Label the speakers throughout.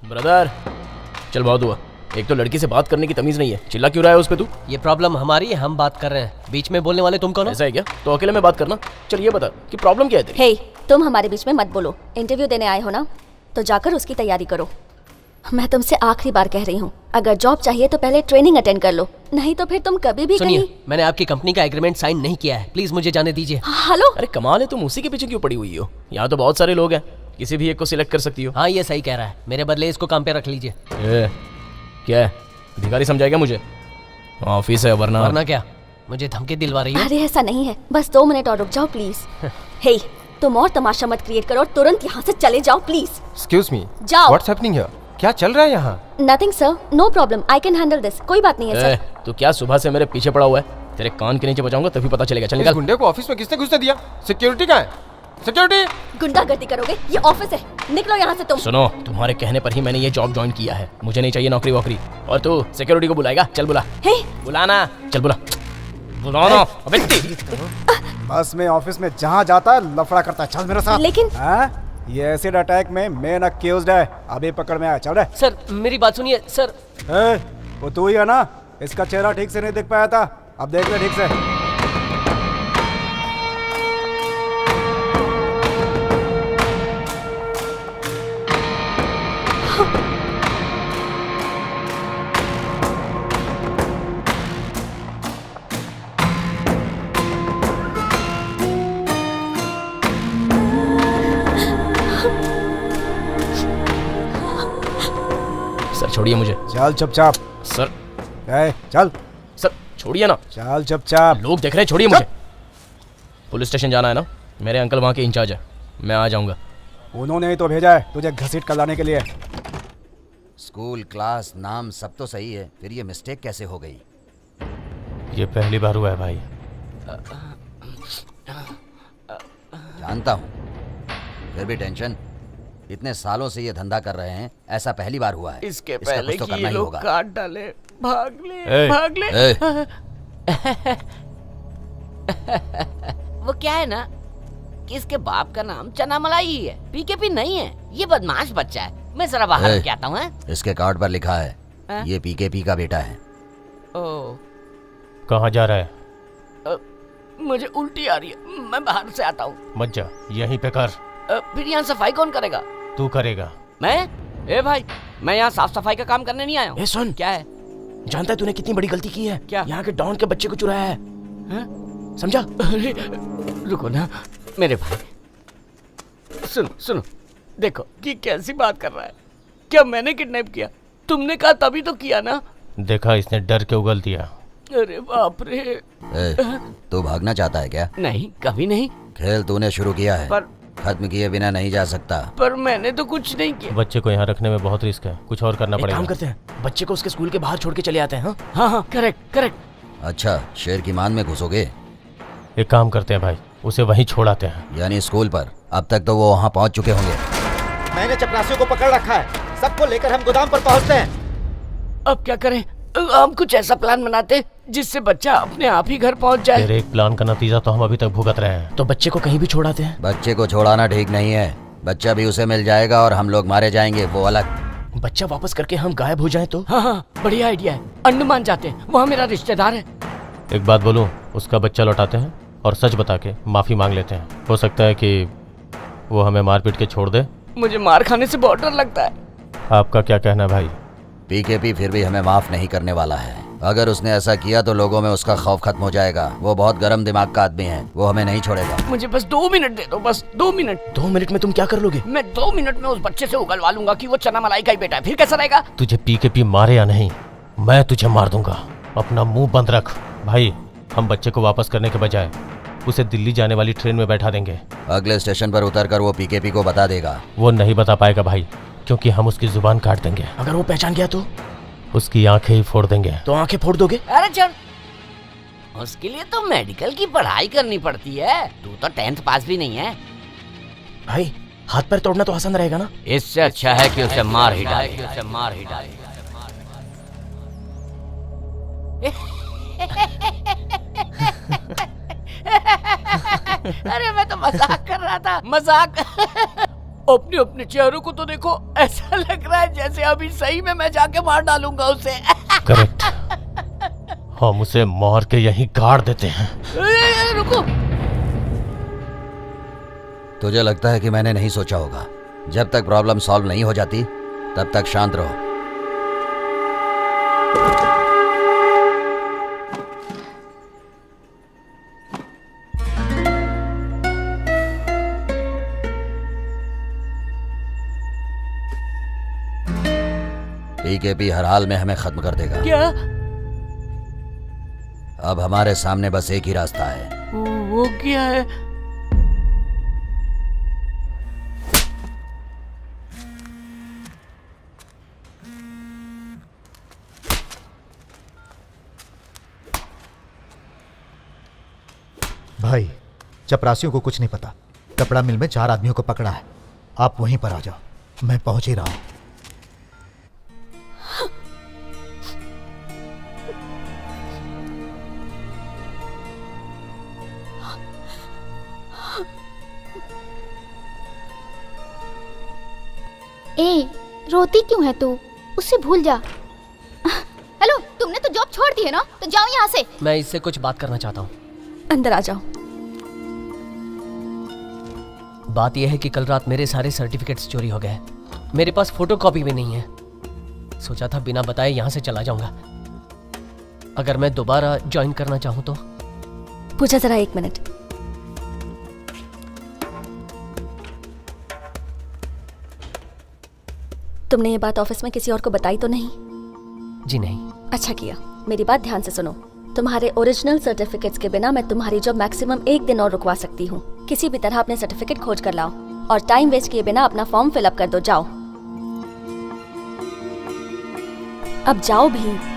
Speaker 1: Brother चल, बहुत हुआ। एक तो लड़की से बात करने की तमीज नहीं है, चिल्ला क्यों रहा है उस पे तू?
Speaker 2: ये प्रॉब्लम हमारी है, हम बात कर रहे हैं, बीच में बोलने वाले तुम कौन हो?
Speaker 1: ऐसा है क्या? तो अकेले में बात करना। चल ये बता कि प्रॉब्लम क्या है तेरी?
Speaker 3: हे, तुम हमारे बीच में मत बोलो। इंटरव्यू देने आए हो ना, तो जाकर उसकी तैयारी करो। मैं तुमसे आखिरी बार कह रही हूँ, अगर जॉब चाहिए तो पहले ट्रेनिंग अटेंड कर लो, नहीं तो फिर तुम कभी भी
Speaker 2: सुनिए,
Speaker 3: कहीं।
Speaker 2: मैंने आपकी कंपनी का एग्रीमेंट साइन नहीं किया है, प्लीज मुझे जाने दीजिए।
Speaker 3: हेलो,
Speaker 1: अरे कमाल है, तुम उसी के पीछे क्यों पड़ी हुई हो? यहाँ तो बहुत सारे लोग हैं, किसी भी एक को सिलेक्ट कर सकती हो।
Speaker 2: हाँ ये सही कह रहा है, मेरे बदले इसको काम पे रख लीजिए।
Speaker 1: क्या है, भिखारी समझाएगा मुझे? ऑफिस है वरना।
Speaker 2: वरना क्या, मुझे धमकी दिलवा रही हो?
Speaker 3: अरे ऐसा नहीं है, बस 2 मिनट और रुक जाओ प्लीज। हे, तुम और तमाशा मत क्रिएट करो और तुरंत यहाँ से चले जाओ प्लीज।
Speaker 4: एक्सक्यूज मी,
Speaker 3: जाओ।
Speaker 4: What's happening here? क्या चल रहा है यहाँ?
Speaker 3: Nothing sir, no problem, I can handle this. कोई बात नहीं है सर।
Speaker 1: तू क्या सुबह से मेरे पीछे पड़ा हुआ है? तेरे कान के नीचे बचाऊंगा तभी पता चलेगा। चल
Speaker 4: इस
Speaker 1: निकल।
Speaker 4: गुंडे को ऑफिस में किसने घुसने दिया? सिक्योरिटी कहाँ है? सिक्योरिटी!
Speaker 3: गुंडागर्दी करोगे? ये ऑफिस है, निकलो यहाँ से तुम।
Speaker 1: सुनो, तुम्हारे कहने पर ही मैंने ये जॉब ज्वाइन किया है, मुझे नहीं चाहिए नौकरी वोकरी। और तू सिक्योरिटी को बुलाएगा? चल बुला।
Speaker 3: हे,
Speaker 1: बुलाना, चल बुला। बुलाना। अबे
Speaker 5: बस में ऑफिस में जहाँ जाता है लफड़ा करता है। चल मेरे साथ।
Speaker 3: लेकिन
Speaker 5: हाँ? ये एसिड अटैक में मेन अक्यूज्ड है, अभी पकड़ में आया। चल रे।
Speaker 2: सर मेरी बात सुनिए सर।
Speaker 5: वो तू ही है ना? इसका चेहरा ठीक से नहीं देख पाया था, अब देख ले ठीक से।
Speaker 1: सर छोड़िए मुझे।
Speaker 5: चल चुपचाप।
Speaker 1: सर।
Speaker 5: चल।
Speaker 1: सर छोड़िए ना।
Speaker 5: चल चुपचाप।
Speaker 1: लोग देख रहे हैं, छोड़िए मुझे। पुलिस स्टेशन जाना है ना? मेरे अंकल वहाँ के इंचार्ज है, मैं आ जाऊँगा।
Speaker 5: उन्होंने ही तो भेजा है तुझे घसीट कर लाने के लिए।
Speaker 6: स्कूल, क्लास, नाम सब तो सही है, फिर ये मिस्टेक कैसे हो गई?
Speaker 7: ये पहली बार हुआ है भाई।
Speaker 6: जानता हूँ, फिर भी टेंशन। इतने सालों से ये धंधा कर रहे हैं, ऐसा पहली बार हुआ है।
Speaker 8: इसके
Speaker 6: इसका
Speaker 8: पहले
Speaker 6: कुछ तो
Speaker 8: कि
Speaker 6: करना
Speaker 8: ये
Speaker 6: ही
Speaker 8: लोग
Speaker 6: होगा।
Speaker 8: काट डाले, भाग ले,
Speaker 7: ए,
Speaker 8: भाग ले। वो क्या है ना कि इसके बाप का नाम चना मलाई ही है, पीकेपी नहीं है। ये बदमाश बच्चा है, मैं जरा बाहर
Speaker 6: ए,
Speaker 8: लेके आता हूँ।
Speaker 6: इसके कार्ड पर लिखा है
Speaker 8: हाँ?
Speaker 6: ये पीकेपी का बेटा है।
Speaker 8: ओह,
Speaker 7: कहाँ जा रहा है?
Speaker 8: मुझे उल्टी आ रही है, मैं बाहर से आता हूँ।
Speaker 7: मत जा, यहीं पे कर।
Speaker 8: फिर यहाँ सफाई कौन करेगा?
Speaker 7: तू करेगा।
Speaker 8: मैं? ए भाई, मैं यहाँ साफ सफाई का काम करने नहीं आया हूँ।
Speaker 1: ए सुन,
Speaker 8: क्या है?
Speaker 1: जानता है तूने कितनी बड़ी गलती की है?
Speaker 8: क्या?
Speaker 1: यहाँ के डॉन के बच्चे को चुराया है। समझा?
Speaker 8: अरे रुको ना मेरे भाई, सुनो सुनो, देखो कि कैसी बात कर रहा है। क्या मैंने किडनैप किया? तुमने कहा तभी तो किया ना।
Speaker 7: देखा, इसने डर के उगल दिया।
Speaker 8: अरे बाप रे।
Speaker 6: ए, तू भागना चाहता है क्या?
Speaker 8: नहीं, कभी नहीं।
Speaker 6: खेल तूने शुरू किया है,
Speaker 8: पर
Speaker 6: खत्म किए बिना नहीं जा सकता।
Speaker 8: पर मैंने तो कुछ नहीं किया।
Speaker 7: बच्चे को यहाँ रखने में बहुत रिस्क है, कुछ और करना
Speaker 1: एक
Speaker 7: पड़ेगा।
Speaker 1: काम करते हैं, बच्चे को उसके स्कूल के बाहर छोड़ के चले आते हैं। हाँ
Speaker 8: हाँ हाँ, करेक्ट करेक्ट।
Speaker 6: अच्छा, शेर की मान में घुसोगे?
Speaker 7: एक काम करते हैं भाई, उसे वहीं छोड़ आते हैं।
Speaker 6: यानी स्कूल पर? अब तक तो वो वहाँ पहुँच चुके होंगे।
Speaker 5: मैंने चपरासियों को पकड़ रखा है, सबको लेकर हम गोदाम पर पहुंचते हैं।
Speaker 8: अब क्या करें? हम कुछ ऐसा प्लान बनाते जिससे बच्चा अपने आप ही घर पहुंच जाए।
Speaker 7: तेरे एक प्लान का नतीजा तो हम अभी तक भुगत रहे हैं।
Speaker 1: तो बच्चे को कहीं भी छोड़ आते हैं।
Speaker 6: बच्चे को छोड़ाना ठीक नहीं है, बच्चा भी उसे मिल जाएगा और हम लोग मारे जाएंगे, वो अलग।
Speaker 1: बच्चा वापस करके हम गायब हो जाएं तो?
Speaker 8: हाँ हाँ, बढ़िया आइडिया है। अंडमान जाते हैं, वहाँ मेरा रिश्तेदार है।
Speaker 7: एक बात बोलूं, उसका बच्चा लौटाते हैं और सच बता के माफी मांग लेते हैं। हो सकता है कि वो हमें मार पीट के छोड़ दे।
Speaker 8: मुझे मार खाने से बहुत डर लगता है।
Speaker 7: आपका क्या कहना है भाई?
Speaker 6: पीकेपी फिर भी हमें माफ नहीं करने वाला है। अगर उसने ऐसा किया तो लोगों में उसका खौफ खत्म हो जाएगा। वो बहुत गर्म दिमाग का आदमी है, वो हमें नहीं छोड़ेगा।
Speaker 8: मुझे बस 2 मिनट दे दो, बस 2 मिनट।
Speaker 1: 2 मिनट में तुम क्या कर लोगे?
Speaker 8: मैं 2 मिनट में उस बच्चे से उगलवा लूंगा कि वो चना मलाई का ही बेटा है। फिर कैसा रहेगा?
Speaker 7: तुझे पीकेपी मारे या नहीं, मैं तुझे मार दूंगा। अपना मुंह बंद रख भाई। हम बच्चे को वापस करने के बजाय उसे दिल्ली जाने वाली ट्रेन में बैठा देंगे।
Speaker 6: अगले स्टेशन पर उतरकर वो पीकेपी को बता देगा।
Speaker 7: वो नहीं बता पाएगा भाई, क्योंकि हम उसकी जुबान काट देंगे।
Speaker 1: अगर वो पहचान गया तो?
Speaker 7: उसकी आंखें ही फोड़ देंगे।
Speaker 1: तो आंखें फोड़ दोगे?
Speaker 8: अरे चल, उसके लिए तो मेडिकल की पढ़ाई करनी पड़ती है। तू तो 10th पास भी नहीं है।
Speaker 1: भाई हाथ पैर तोड़ना तो आसान रहेगा ना?
Speaker 8: इससे अच्छा है कि उसे मार ही डाले, उसे मार ही डाले। अरे मैं तो मजाक कर रहा था, मजाक। अपने अपने चेहरों को तो देखो, ऐसा लग रहा है जैसे अभी सही में मैं जाके मार डालूंगा उसे।
Speaker 7: करेक्ट, हम उसे मार के यहीं गाड़ देते हैं।
Speaker 8: रुको।
Speaker 6: तुझे लगता है कि मैंने नहीं सोचा होगा? जब तक प्रॉब्लम सॉल्व नहीं हो जाती तब तक शांत रहो। टीकेपी हर हाल में हमें खत्म कर देगा।
Speaker 8: क्या?
Speaker 6: अब हमारे सामने बस एक ही रास्ता है।
Speaker 8: वो क्या है?
Speaker 5: भाई, चपरासियों को कुछ नहीं पता। कपड़ा मिल में 4 आदमियों को पकड़ा है। आप वहीं पर आ जाओ, मैं पहुंच ही रहा हूं।
Speaker 9: ए, रोती क्यों है तू? उससे भूल जा। हेलो, तुमने तो जॉब छोड़ दी है ना, तो जाओ यहाँ से।
Speaker 2: मैं इससे कुछ बात करना चाहता हूँ।
Speaker 3: अंदर आ जाओ।
Speaker 2: बात यह है कि कल रात मेरे सारे सर्टिफिकेट्स चोरी हो गए। मेरे पास फोटोकॉपी भी नहीं है। सोचा था बिना बताए यहाँ से चला जाऊंगा। अगर मैं दोबारा ज्वाइन करना चाहूँ तो?
Speaker 3: पूजा जरा 1 मिनट। तुमने ये बात ऑफिस में किसी और को बताई तो नहीं?
Speaker 2: जी नहीं।
Speaker 3: अच्छा किया। मेरी बात ध्यान से सुनो। तुम्हारे ओरिजिनल सर्टिफिकेट्स के बिना मैं तुम्हारी जॉब मैक्सिमम 1 दिन और रुकवा सकती हूँ। किसी भी तरह अपने सर्टिफिकेट खोज कर लाओ और टाइम वेस्ट किए बिना अपना फॉर्म फिलअप कर दो। जाओ, अब जाओ भी।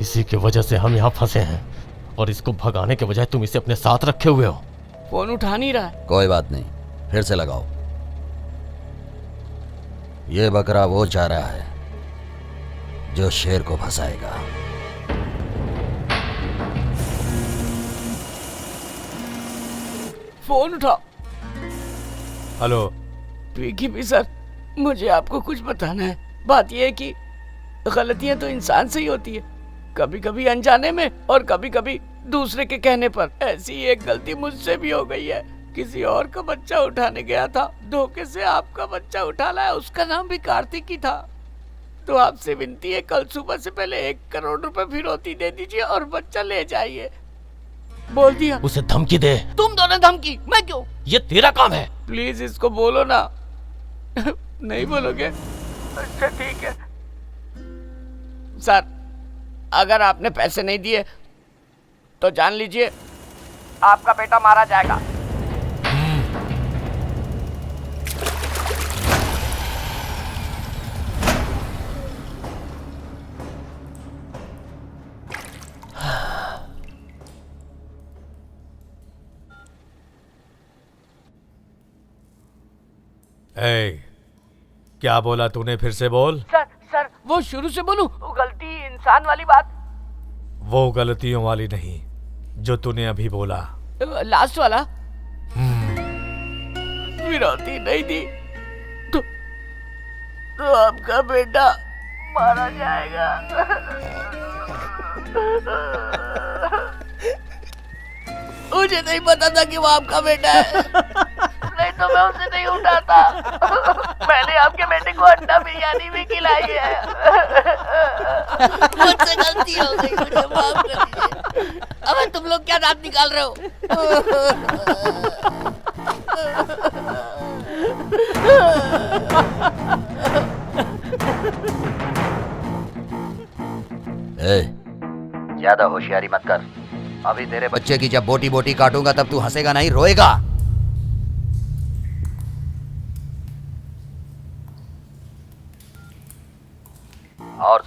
Speaker 7: इसी की वजह से हम यहाँ फंसे हैं और इसको भगाने के बजाय तुम इसे अपने साथ रखे हुए हो।
Speaker 8: फोन उठा नहीं रहा है।
Speaker 6: कोई बात नहीं, फिर से लगाओ। ये बकरा वो चाह रहा है जो शेर को फंसाएगा।
Speaker 8: फोन उठाओ।
Speaker 4: हेलो।
Speaker 8: पीकीपी सर, मुझे आपको कुछ बताना है। बात यह है कि गलतियां तो इंसान से ही होती है, कभी कभी अनजाने में और कभी कभी दूसरे के कहने पर। ऐसी एक गलती मुझसे भी हो गई है। किसी और का बच्चा उठाने गया था, धोखे से आपका बच्चा उठा लाया। उसका नाम भी कार्तिक ही था। तो आपसे विनती है, कल सुबह से पहले 1 करोड़ रुपए फिरौती दे दीजिए और बच्चा ले जाइए। बोल दिया।
Speaker 7: उसे धमकी दे।
Speaker 8: तुम दोनों धमकी? मैं क्यों?
Speaker 7: ये तेरा काम है।
Speaker 8: प्लीज इसको बोलो ना। नहीं बोलोगे? अच्छा ठीक है सर, अगर आपने पैसे नहीं दिए तो जान लीजिए आपका बेटा मारा जाएगा।
Speaker 10: क्या बोला तूने? फिर से बोल।
Speaker 8: सर वो शुरू से बोलूं? वो गलती इंसान वाली बात।
Speaker 10: वो गलतियों वाली नहीं जो तूने अभी बोला।
Speaker 8: लास्ट वाला। फिरौती नहीं दी तो आपका बेटा मारा जाएगा। मुझे नहीं पता था कि वो आपका बेटा है, नहीं तो मैं उसे नहीं उठाता। मैंने आपके बेटे को अंडा बिरयानी भी खिलाई है। मुझसे गलती हो गई, मुझे माफ कर दीजिए। अब तुम लोग क्या दांत निकाल रहे हो?
Speaker 6: ज्यादा होशियारी मत कर। अभी तेरे बच्चे की जब बोटी बोटी काटूंगा तब तू हंसेगा नहीं, रोएगा।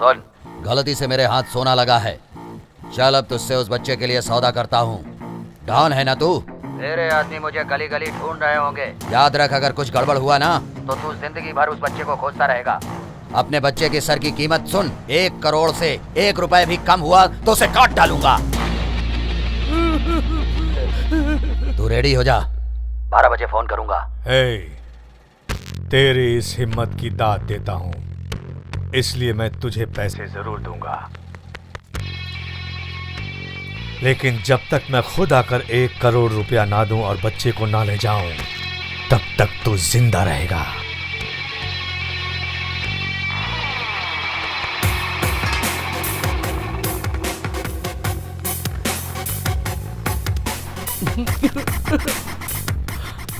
Speaker 6: सुन, गलती से मेरे हाथ सोना लगा है। चल अब तुझसे उस बच्चे के लिए सौदा करता हूँ। डॉन है ना तू? तेरे आदमी मुझे गली गली ढूंढ रहे होंगे। याद रख, अगर कुछ गड़बड़ हुआ ना तो तू जिंदगी भर उस बच्चे को खोजता रहेगा। अपने बच्चे के सर की कीमत सुन, 1 करोड़ से 1 रुपए भी कम हुआ तो उसे काट डालूंगा। तू रेडी हो जा, 12 बजे फोन करूंगा।
Speaker 10: हे, तेरी इस हिम्मत की दाद देता हूँ, इसलिए मैं तुझे पैसे जरूर दूंगा, लेकिन जब तक मैं खुद आकर 1 करोड़ रुपया ना दूं और बच्चे को ना ले जाऊं, तब तक तू जिंदा रहेगा।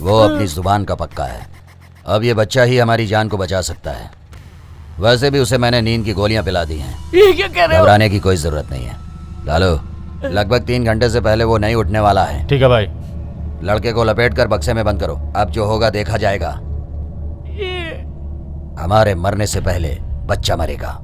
Speaker 6: वो अपनी जुबान का पक्का है। अब ये बच्चा ही हमारी जान को बचा सकता है। वैसे भी उसे मैंने नींद की गोलियां पिला दी हैं।
Speaker 8: ये क्या कह रहे हो?
Speaker 6: घबराने की कोई जरूरत नहीं है। लालो, लगभग 3 घंटे से पहले वो नहीं उठने वाला है।
Speaker 7: ठीक है भाई।
Speaker 6: लड़के को लपेट कर बक्से में बंद करो। अब जो होगा देखा जाएगा। हमारे मरने से पहले बच्चा मरेगा।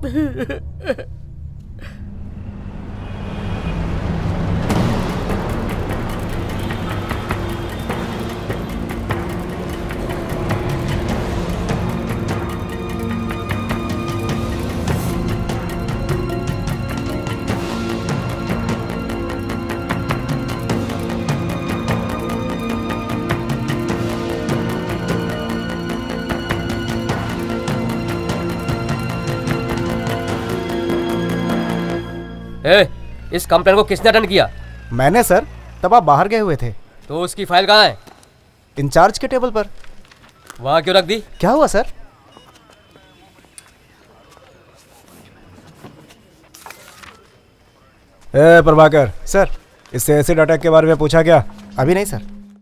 Speaker 2: इस कंप्लेन को किसने अटेंड किया?
Speaker 11: मैंने सर, तब आप बाहर गए हुए थे।
Speaker 2: तो उसकी फाइल कहाँ है?
Speaker 11: इंचार्ज के टेबल पर।
Speaker 2: वहाँ क्यों रख दी?
Speaker 11: क्या हुआ सर? प्रभाकर सर, इससे एसिड अटैक के बारे में पूछा क्या? अभी नहीं सर।